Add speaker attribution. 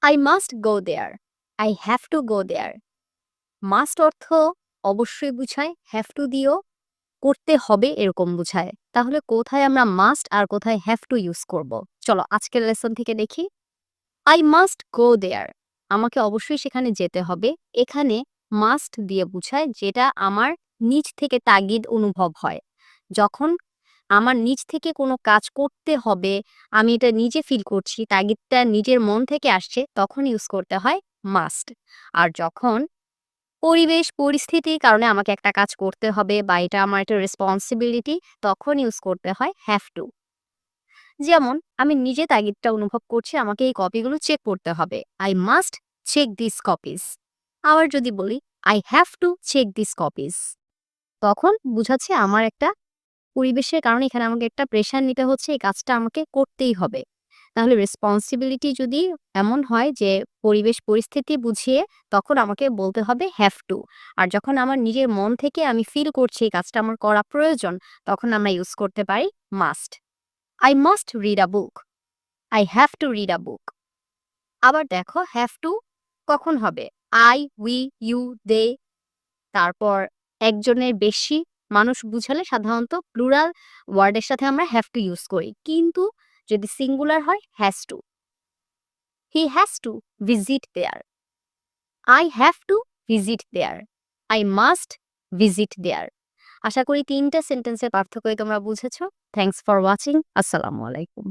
Speaker 1: I must go there, I have to go there. Must অর্থ অবশ্যই বুঝায়, have to দিয়েও করতে হবে এরকম বুঝায়। তাহলে কোথায় আমরা মাস্ট আর কোথায় হ্যাভ টু ইউজ করব? চলো আজকের লেসন থেকে দেখি। আই মাস্ট গো দেয়ার, আমাকে অবশ্যই সেখানে যেতে হবে। এখানে মাস্ট দিয়ে বুঝায় যেটা আমার নিজ থেকে তাগিদ অনুভব হয়। যখন আমার নিজ থেকে কোনো কাজ করতে হবে, আমি এটা নিজে ফিল করছি, তাগিদটা নিজের মন থেকে আসছে, তখন ইউজ করতে হয় মাস্ট। আর যখন পরিবেশ পরিস্থিতির কারণে আমাকে একটা কাজ করতে হবে বা এটা আমার একটা রেসপন্সিবিলিটি, তখন ইউজ করতে হয় হ্যাভ টু। যেমন আমি নিজে তাগিদটা অনুভব করছি আমাকে এই কপিগুলো চেক করতে হবে। I must check this copies. আবার যদি বলি I have to check this copies, তখন বুঝাচ্ছে আমার একটা পরিবেশের কারণে এখানে আমাকে একটা প্রেশার নিতে হচ্ছে, এই কাজটা আমাকে করতেই হবে। তাহলে রেসপন্সিবিলিটি যদি এমন হয় যে পরিবেশ পরিস্থিতি বুঝিয়ে, তখন আমাকে বলতে হবে হ্যাভ টু। আর যখন আমার নিজের মন থেকে আমি ফিল করছি এই কাজটা আমার করা প্রয়োজন, তখন আমরা ইউজ করতে পারি মাস্ট। I must read a book, I have to read a book. আবার দেখো হ্যাভ টু কখন হবে? আই, উই, ইউ, দে, তারপর একজনের বেশি মানুষ বুঝালে সাধারণত প্লুরাল ওয়ার্ডের সাথে আমরা হ্যাভ টু ইউজ করি। কিন্তু যদি সিঙ্গুলার হয় has to. He has to visit there, I have to visit there, I must visit there. আশা করি ৩ টা সেন্টেন্সের পার্থক্যই তোমরা বুঝেছো। Thanks for watching. আসসালামু আলাইকুম।